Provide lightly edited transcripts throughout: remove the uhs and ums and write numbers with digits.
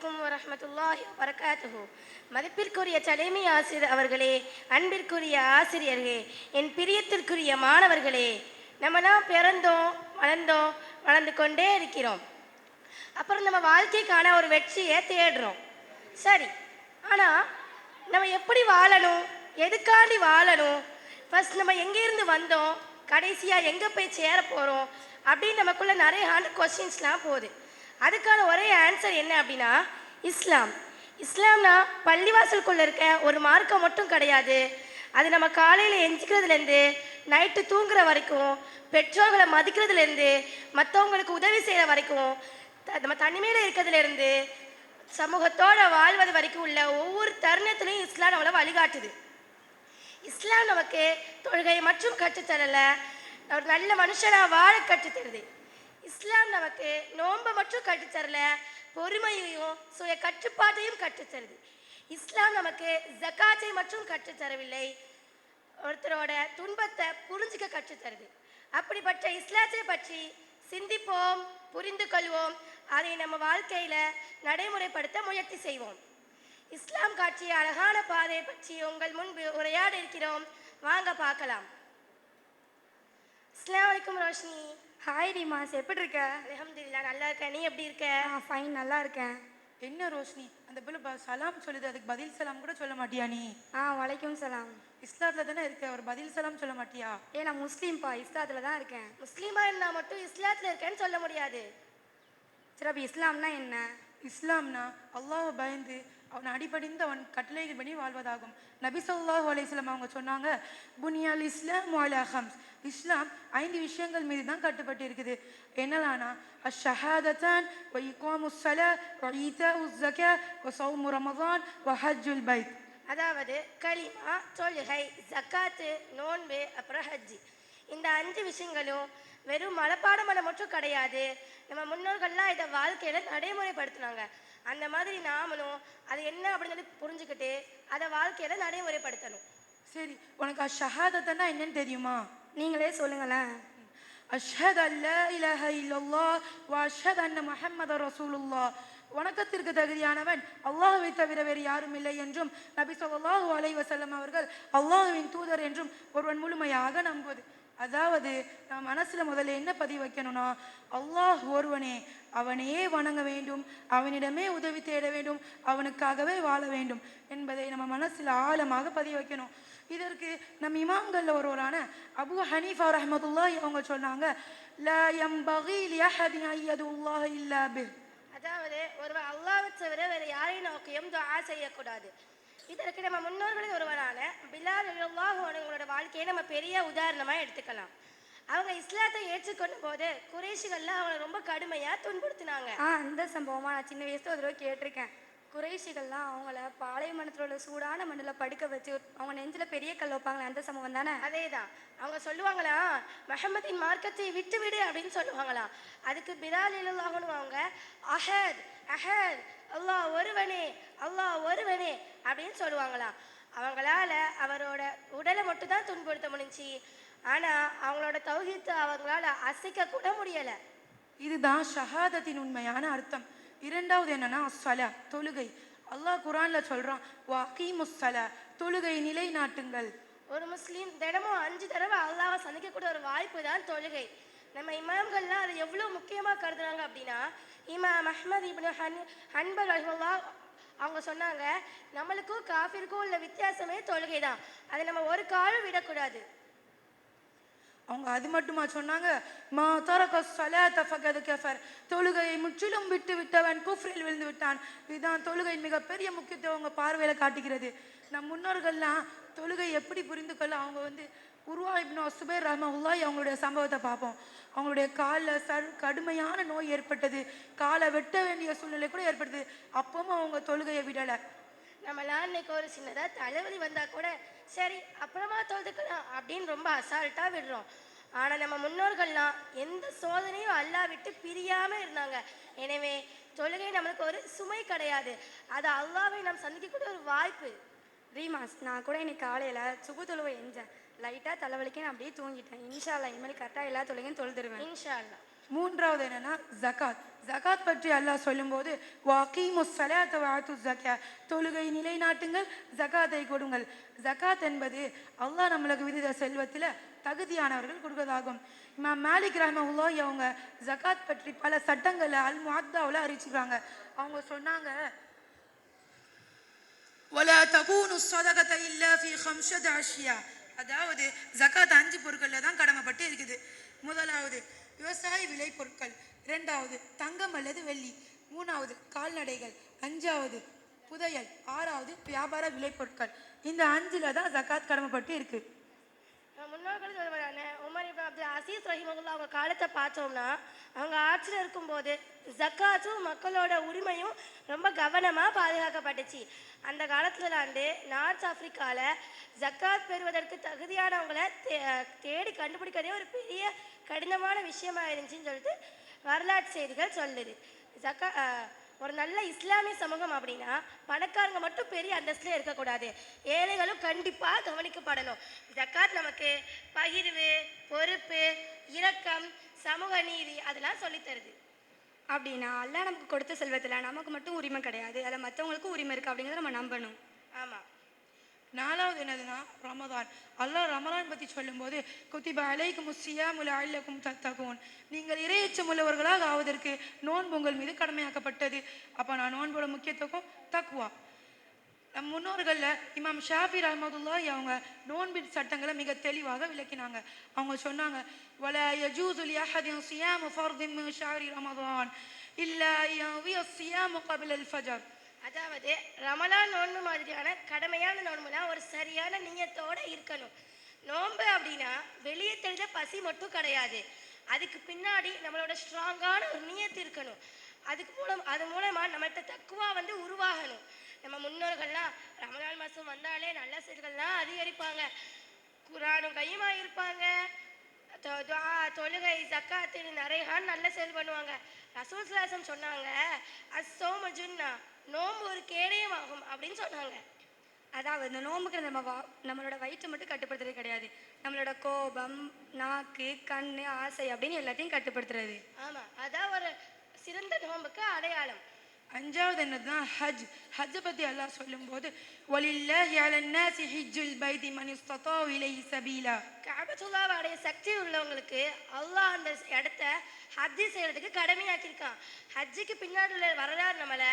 அலைக்கும் வரஹ்மத்துல்லாஹி வபரகாத்துஹு. மதிப்பிற்குரிய தலைமை ஆசிரியர் அவர்களே, அன்பிற்குரிய ஆசிரியர்களே, என் பிரியத்திற்குரிய மாணவர்களே, நம்மலாம் பிறந்தோம், வளர்ந்தோம், வளர்ந்து கொண்டே இருக்கிறோம். அப்புறம் நம்ம வாழ்க்கைக்கான ஒரு வெற்றியை தேடுறோம். சரி, ஆனால் நம்ம எப்படி வாழணும், எதுக்காண்டி வாழணும், ஃபர்ஸ்ட் நம்ம எங்கேருந்து வந்தோம், கடைசியாக எங்கே போய் சேர போகிறோம் அப்படின்னு நமக்குள்ள நிறைய கொஸ்டின்ஸ்லாம் போகுது. அதுக்கான ஒரே ஆன்சர் என்ன அப்படின்னா இஸ்லாம். இஸ்லாம்னா பள்ளிவாசலுக்குள்ளே இருக்க ஒரு மார்க்கம் மட்டும் கிடையாது. அது நம்ம காலையில் எஞ்சிக்கிறதுலேருந்து நைட்டு தூங்குற வரைக்கும், பெற்றோர்களை மதிக்கிறதுலேருந்து மற்றவங்களுக்கு உதவி செய்கிற வரைக்கும், நம்ம தனிமையில் இருக்கிறதுலேருந்து சமூகத்தோட வாழ்வது வரைக்கும் உள்ள ஒவ்வொரு தருணத்திலையும் இஸ்லாம் நம்மளை வழிகாட்டுது. இஸ்லாம் நமக்கு தொழுகை மற்றும் கற்றுத்தரல, ஒரு நல்ல மனுஷனாக வாழ கற்றுத்தருது. இஸ்லாம் நமக்கு நோன்பை மட்டும் கற்றுத்தரல, பொறுமையையும் சுய கட்டுப்பாட்டையும் கற்றுத்தருது. இஸ்லாம் நமக்கு ஜக்காத்தை மட்டும் கற்றுத்தரவில்லை, ஒருத்தரோட துன்பத்தை புரிஞ்சுக்க கற்றுத்தருது. அப்படிப்பட்ட இஸ்லாத்தை பற்றி சிந்திப்போம், புரிந்து கொள்வோம், அதை நம்ம வாழ்க்கையில நடைமுறைப்படுத்த முயற்சி செய்வோம். இஸ்லாம் காட்டிய அழகான பாதையை பற்றி உங்கள் முன்பு உரையாட இருக்கிறோம். வாங்க பார்க்கலாம். அஸ்ஸலாமு அலைக்கும் ரோஷினி. ஹாய் ரீமாஸ், எப்படி இருக்க? அல்ஹம்துலில்லாஹ், நல்லா இருக்கேன். நீ எப்படி இருக்க? ஃபைன், நல்லா இருக்கேன். என்ன ரோஷினி, அந்த பிள்ளை சலாம் சொல்லுது, அதுக்கு பதில் சலாம் கூட சொல்ல மாட்டியா நீ? வலைக்கும் சலாம். இஸ்லாத்துல தானே இருக்க, ஒரு பதில் சலாம் சொல்ல மாட்டியா? நான் முஸ்லீம்ப்பா, இஸ்லாத்துல தான் இருக்கேன். முஸ்லீமா இருந்தா மட்டும் இஸ்லாத்துல இருக்கேன்னு சொல்ல முடியாது. சரி, அப்போ இஸ்லாம்னா என்ன? இஸ்லாம்னா அல்லாஹ்வை பயந்து அவன் அடிபடிந்து அவன் கட்டளைகள் படி வாழ்வதாகும். நபி ஸல்லல்லாஹு அலைஹி வஸல்லம் அவங்க சொன்னாங்க, புனியல் இஸ்லாம் அலா ஹம்ஸ். இஸ்லாம் 5 விஷயங்கள் மீது தான் கட்டுப்பட்டு இருக்குது. என்னலானா அஷ்ஷஹாதத்தான் வ இகாமுஸ் ஸலாத் வ ஈதாஉஸ் ஸகாத் வ ஸௌமு ரமதான் வ ஹஜ்ஜுல் பைத். அதாவது கலிமா, தொழுகை, ஜக்காத்து, நோன்பு, அப்புறம் ஹஜ்ஜி. இந்த 5 விஷயங்களும் வெறும் மனப்பாடம் பண்ண மட்டும் கிடையாது. நம்ம முன்னோர்கள்லாம் இதை வாழ்க்கையில நடைமுறைப்படுத்தினாங்க. அந்த மாதிரி நாமளும் அது என்ன அப்படின்னு சொல்லி புரிஞ்சுக்கிட்டு அதை வாழ்க்கையில நடைமுறைப்படுத்தணும். சரி, உனக்கு அஷ்ஷஹாதத்தன்னா என்னன்னு தெரியுமா? நீங்களே சொல்லுங்களேன். அஷ்ஹது அல்லா இலாஹ இல்லல்லாஹ் வ அஷ்ஹது அன்ன முஹம்மது ரசூலுல்லாஹ். வணக்கத்திற்கு தகுதியானவன் அல்லாஹ்வை தவிர வேறு யாரும் இல்லை என்றும் நபி ஸல்லல்லாஹு அலைஹி வஸல்லம் அவர்கள் அல்லாஹ்வின் தூதர் என்றும் ஒருவன் முழுமையாக நம்புவது. அதாவது நம்ம மனசுல முதல்ல என்ன பதிவு வைக்கணும்னா, அல்லாஹ் ஒருவனே, அவனையே வணங்க வேண்டும், அவனிடமே உதவி தேட வேண்டும், அவனுக்காகவே வாழ வேண்டும் என்பதை நம்ம மனசுல ஆழமாக பதிவு வைக்கணும். இதற்கு நம் இமாம்கள்ல ஒருவரான அபு ஹனீஃபா ரஹ்மத்துல்லாஹி அவங்க சொன்னாங்க, லா யம்பகி லிஅஹதின் அய்யதுல்லாஹ இல்லா பிஹ். அதாவது ஒருவர் அல்லாஹ்வை தவிர வேற யாரையும் நோக்கியும் துஆ செய்யக்கூடாது. இதற்கு நம்ம முன்னோர்களில் ஒருவரான பிலால் ரலியல்லாஹு அன்ஹுவோட வாழ்க்கையை நம்ம பெரிய உதாரணமா எடுத்துக்கலாம். அவங்க இஸ்லாத்தை ஏற்றுக்கொண்ட போது குறைஷிகள்லாம் அவங்களை ரொம்ப கடுமையா துன்புறுத்தினாங்க. அந்த சம்பவமா நான் சின்ன வயசுல ஒரு தடவை கேட்டிருக்கேன். குறைஷிகள்லாம் அவங்கள பாலைவனத்தில் உள்ள சூடான மண்ணில் படுக்க வச்சு அவங்க நெஞ்சில பெரிய கல் வைப்பாங்களே, அந்த சம்பவம் தானே? அதேதான். அவங்க சொல்லுவாங்களா, முஹம்மதின் மார்க்கத்தை விட்டு விடு அப்படின்னு சொல்லுவாங்களாம். அதுக்கு பிலால் ரலியல்லாஹு அன்ஹு அவங்க அஹத் அஹத், அல்லாஹ் ஒருவனே, அல்லாஹ் ஒருவனே அப்படின்னு சொல்லுவாங்களாம். அவங்களால அவரோட உடலை மட்டும் தான் துன்புறுத்த முடிஞ்சு, ஆனா அவங்களோட தௌஹீத்தை அவங்களால அசைக்க கூட முடியல. இதுதான் ஷஹாதத்தின் உண்மையான அர்த்தம். இரண்டாவது என்னன்னா ஸலா, தொழுகை. அல்லாஹ் குர்ஆன்ல சொல்றான், வஅகீமுஸ் ஸலா, தொழுகை நிலைநாட்டுங்கள். ஒரு முஸ்லீம் தினமும் 5 தடவை அல்லாஹ்வை சந்திக்கக்கூடிய ஒரு வாய்ப்பு தான் தொழுகை. நம்ம இமாம்கள்லாம் அதை எவ்வளோ முக்கியமாக கருதுனாங்க அப்படின்னா, இமாம் அஹ்மத் இப்னு ஹன்பல் ரஹிமஹுல்லாஹ் அவங்க சொன்னாங்க, நம்மளுக்கும் காஃபிருக்கும் உள்ள வித்தியாசமே தொழுகை தான், அதை நம்ம ஒரு காலம் விடக்கூடாது. அவங்க அது மட்டுமா சொன்னாங்க, மா தரக ஸலாத ஃபகத் கஃபர், தொழுகையை முற்றிலும் விட்டு விட்டவன் குஃப்ரில் விழுந்து விட்டான். இதுதான் தொழுகையின் மிகப்பெரிய முக்கியத்துவம் அவங்க பார்வையில காட்டுகிறது. நம் முன்னோர்கள்லாம் தொழுகை எப்படி புரிந்து கொள்ள அவங்க உருவா இப்னு சுபைர் ரஹ்மத்துல்லாஹி அவங்களுடைய சம்பவத்தை பார்ப்போம். அவங்களுடைய காலில் கடுமையான நோய் ஏற்பட்டது, காலை வெட்ட வேண்டிய சூழ்நிலை கூட ஏற்பட்டது. அப்பவும் அவங்க தொழுகையை விடலை. நம்மளாம் இன்னைக்கு ஒரு சின்னதாக தலைவலி வந்தால் கூட சரி அப்புறமா தொழுதுக்கலாம் அப்படின்னு ரொம்ப அசால்ட்டாக விடுறோம். ஆனால் நம்ம முன்னோர்கள்லாம் எந்த சோதனையும் அல்லாஹ் விட்டு பிரியாமல் இருந்தாங்க. எனவே தொழுகை நம்மளுக்கு ஒரு சுமை கிடையாது, அது அல்லாஹ்வை நாம் சந்திக்கக்கூடிய ஒரு வாய்ப்பு. ரீமாஸ், நான் கூட இன்னைக்கு காலையில் சுபு தொழுவை எஞ்சேன். லைட்டாக தலைவலிக்கு நான் அப்படியே தூங்கிட்டேன். இன்ஷா அல்லாஹ் இனிமேல் கரெக்டாக எல்லா தொழுகையும் தொழுதுருவேன். இன்ஷா அல்லாஹ். மூன்றாவது என்னன்னா ஜகாத். ஜகாத் பற்றி அல்லாஹ் சொல்லும்போது வகீமுஸ் ஸலாத்த வஆத்துஸ் ஸக்கா, தொழுகை நிலைநாட்டுங்கள், ஜகாத்தை கொடுங்கள். ஜகாத் என்பது அல்லாஹ் நம்மளுக்கு விதித்த செல்வத்தில் தகுதியானவர்கள் கொடுக்கறதாகும். இமாம் மாலிக் ரஹ்மத்துல்லாஹி அவங்க ஜகாத் பற்றி பல சட்டங்களை அல் முஅத்தாவில் அறிவிச்சுக்கிறாங்க. அவங்க சொன்னாங்க, வலா தகூனு ஸதகத இல்லா ஃபீ ஹம்ஸத அஷ்யா, அதாவது ஜகாத் 5 பொருட்களில் தான் கடமைப்பட்டு இருக்குது. முதலாவது விவசாய விளை பொருட்கள், இரண்டாவது தங்கம் அல்லது வெள்ளி, மூணாவது கால்நடைகள், அஞ்சாவது புதையல், ஆறாவது வியாபார விளைபொருட்கள். இந்த 5ல் தான் ஜகாத் கடமைப்பட்டு இருக்கு. முன்னோர்கள் சொல்லுவாங்க, உமர் இப்னு அப்துல் அசீஸ் ரஹிமகுல்லா அவங்க காலத்தை பார்த்தோம்னா அவங்க ஆட்சியில் இருக்கும்போது ஜக்காத்தும் மக்களோட உரிமையும் ரொம்ப கவனமாக பாதுகாக்கப்பட்டுச்சு. அந்த காலத்துலாண்டு நார்த் ஆப்பிரிக்காவில் ஜக்காத் பெறுவதற்கு தகுதியானவங்களை தேடி கண்டுபிடிக்கிறதே ஒரு பெரிய கடினமான விஷயமா இருந்துச்சுன்னு சொல்லிட்டு வரலாற்று செய்திகள் சொல்லுது. ஒரு நல்ல இஸ்லாமிய சமூகம் அப்படின்னா பணக்காரங்க மட்டும் பெரிய அந்தஸ்தில் இருக்கக்கூடாது, ஏழைகளும் கண்டிப்பாக கவனிக்கப்படணும். ஜக்காத் நமக்கு பகிர்வு, பொறுப்பு, இரக்கம், சமூக நீதி அதெல்லாம் சொல்லித்தருது. அப்படின்னா அல்லாஹ் நமக்கு கொடுத்த செல்வத்தில் நமக்கு மட்டும் உரிமை கிடையாது, அதில் மற்றவங்களுக்கும் உரிமை இருக்குது அப்படிங்கிறத நம்ம நம்பணும். ஆமாம். நாலாவது என்னதுன்னா ரமதான். அல்லாஹ் ரமலான் பற்றி சொல்லும்போது குத்திப அலைக்குமுஸ் ஸியாமு லஅல்லக்கும் தத்தகூன், நீங்கள் இறையச்சம் உள்ளவர்களாக ஆவதற்கு நோன்பு உங்கள் மீது கடமையாக்கப்பட்டது. அப்போ நான் நோன்போட முக்கியத்துவம் தக்வா. நம் முன்னோர்களில் இமாம் ஷாஃபி ரஹ்மத்துல்லாஹி அவங்க நோன்பின் சட்டங்களை மிக தெளிவாக விளக்கினாங்க. அவங்க சொன்னாங்க, வலா யஜூஸு லிஅஹதின் ஸியாமு ஃபர்தின் மின் ஷஹ்ரி ரமதான் இல்லா யன்விய ஸியாமு கப்ல அல் ஃபஜர், அதாவது ரமலான் நோன்பு மாதிரியான கடமையான நோன்புலாம் ஒரு சரியான நியத்தோடு இருக்கணும். நோன்பு அப்படின்னா வெளியே தெரிஞ்ச பசி மட்டும் கிடையாது, அதுக்கு பின்னாடி நம்மளோட ஸ்ட்ராங்கான ஒரு நியத்து இருக்கணும். அது மூலமாக நம்மள்கிட்ட தக்குவா உருவாகணும். நம்ம முன்னோர்கள்லாம் ரமலான் மாதம் வந்தாலே நல்ல செயல்கள்லாம் அதிகரிப்பாங்க, குரானும் கையுமா இருப்பாங்க, தொழுகை ஜக்காத்து நிறைய நல்ல செயல் பண்ணுவாங்க. ரசூல் ஸல்லல்லாஹு அலைஹி வஸல்லம் சொன்னாங்க, அஸ்ஸௌமு ஜுன்னா, நோம்பு ஒரு கேடயம் ஆகும் அப்படின்னு சொன்னாங்க. அதாவது இந்த நோம்புக்கு நம்மளோட வயிற்றை மட்டும் கட்டுப்படுத்துறது கிடையாது, நம்மளோட கோபம், நாக்கு, கண், ஆசை அப்படின்னு எல்லாத்தையும் கட்டுப்படுத்துறது. ஆமாம், அதான் ஒரு சிறந்த நோம்புக்கு அடையாளம். அஞ்சாவது என்னதுன்னா ஹஜ். ஹஜ்ஜை பற்றி அல்லாஹ் சொல்லும்போது வலில்லாஹி அலன் நாஸி ஹிஜ்ஜுல் பைத்தி மன் இஸ்ததாஅ இலைஹி சபீலா, கஅபத்துல்லாஹ் அடைய சக்தி உள்ளவங்களுக்கு அல்லாஹ் அந்த இடத்த ஹஜ் செய்யறதுக்கு கடமையாக்கியிருக்கான். ஹஜ்ஜுக்கு பின்னாடி உள்ள வரலாறு நம்மளை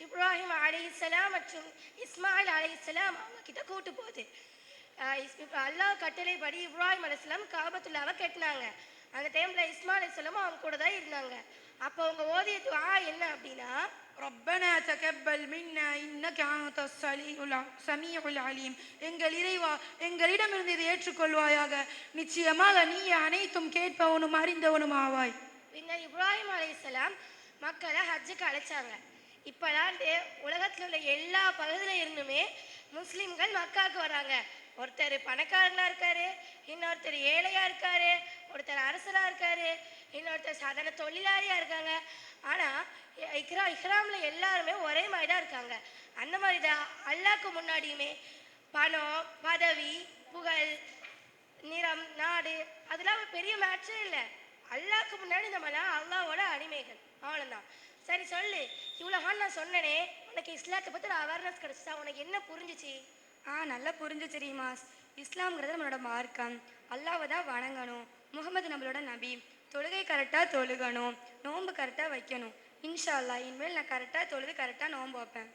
இப்ராஹிம் அலைஹிஸ்ஸலாம் மற்றும் இஸ்மாயில் அலைஹிஸ்ஸலாம் அவங்க கிட்ட கூட்டு போகுது. அல்லாஹ் கட்டளைப்படி இப்ராஹிம் அலைஹிஸ்ஸலாம் கஅபத்துல்லாஹ்வை கட்டினாங்க. அந்த டைமில் இஸ்மாயில் அலைஹிஸ்ஸலாம் அவங்க கூட தான் இருந்தாங்க. அப்போ அவங்க ஓதிய துஆ என்ன அப்படின்னா, ரப்பனா தகப்பல் மின்னா இன்னக அன்தஸ் ஸமீஉல் அலீம், எங்கள் இறைவா எங்களிடமிருந்து இதை ஏற்றுக்கொள்வாயாக, நிச்சயமாக நீ அனைத்தும் கேட்பவனும் அறிந்தவனும் ஆவாய். பின்னர் இப்ராஹிம் அலைஹிஸ்ஸலாம் மக்களை ஹஜ்ஜுக்கு அழைச்சாங்க. இப்போதான் உலகத்தில் உள்ள எல்லா பகுதியில் இருந்துமே முஸ்லீம்கள் மக்காவுக்கு வராங்க. ஒருத்தர் பணக்காரங்களாக இருக்காரு, இன்னொருத்தர் ஏழையாக இருக்காரு, ஒருத்தர் அரசராக இருக்காரு, இன்னொருத்தர் சாதாரண தொழிலாளியாக இருக்காங்க. ஆனால் இஹ்ராமில் எல்லாருமே ஒரே மாதிரி தான் இருக்காங்க. அந்த மாதிரி தான் அல்லாஹ்க்கு முன்னாடியுமே பணம், பதவி, புகழ், நிறம், நாடு அதெல்லாம் பெரிய மேட்சே இல்லை. அல்லாஹ்க்கு முன்னாடி நம்மளாம் அல்லாஹ்வோட அடிமைகள், அவ்வளோதான். சரி சொல்லு, இவ்வளோ நான் சொன்னனே, உனக்கு இஸ்லாத்தை பற்றி ஒரு அவேர்னஸ் கிடச்சிச்சா? உனக்கு என்ன புரிஞ்சிச்சு? நல்லா புரிஞ்சிச்சு ரீமாஸ். இஸ்லாம்ங்கிறது நம்மளோட மார்க்கம், அல்லாஹ்வை தான் வணங்கணும், முகமது நம்மளோட நபி, தொழுகை கரெக்டாக தொழுகணும், நோன்பு கரெக்டாக வைக்கணும். இன்ஷா அல்லாஹ் இனிமேல் நான் கரெக்டாக தொழுது கரெக்டாக நோன்பு வைப்பேன்.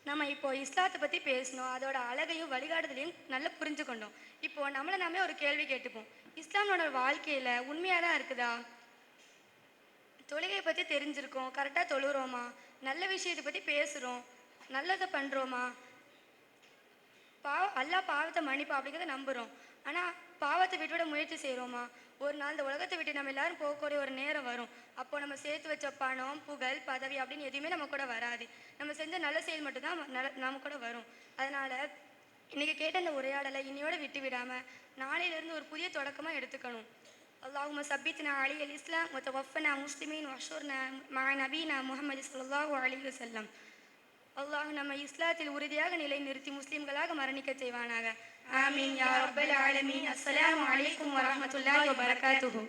நம்ம இப்போ இஸ்லாத்தை பற்றி பேசணும், அதோட அழகையும் வழிகாட்டுதலையும் நல்லா புரிஞ்சுக்கொண்டோம். இப்போது நம்மளை நாமே ஒரு கேள்வி கேட்டுப்போம், இஸ்லாமோட வாழ்க்கையில் உண்மையாக தான் இருக்குதா? தொழுகையை பற்றி தெரிஞ்சிருக்கோம், கரெக்டாக தொழுகிறோமா? நல்ல விஷயத்தை பற்றி பேசுகிறோம், நல்லதை பண்ணுறோமா? அல்லாஹ் பாவத்தை மன்னிப்பா அப்படிங்கிறத நம்புகிறோம், ஆனால் பாவத்தை விட்டுவிட முயற்சி செய்கிறோமா? ஒரு நாள் இந்த உலகத்தை விட்டு நம்ம எல்லாரும் போகக்கூடிய ஒரு நேரம் வரும், அப்போ நம்ம சேர்த்து வச்ச பணம், புகழ், பதவி அப்படின்னு எதுவுமே நம்ம கூட வராது. நம்ம செஞ்ச நல்ல செயல் மட்டும்தான் நம்ம கூட வரும். அதனால் இன்றைக்கி கேட்ட இந்த உரையாடலை இன்னையோட விட்டு விடாமல் நாளையிலேருந்து ஒரு புதிய தொடக்கமாக எடுத்துக்கணும். اللهم ثبتنا علي الإسلام وتوفنا مسلمين واحشرنا مع نبينا محمد صلى الله عليه وسلم. அல்லாஹ் நம்ம இஸ்லாத்தில் உறுதியாக நிலை நிறுத்தி முஸ்லீம்களாக மரணிக்க செய்வானாக. ஆமீன் யா ரப்பல் ஆலமீன். அஸ்ஸலாமு அலைக்கும் வரஹ்மத்துல்லாஹி வபரகாத்துஹு.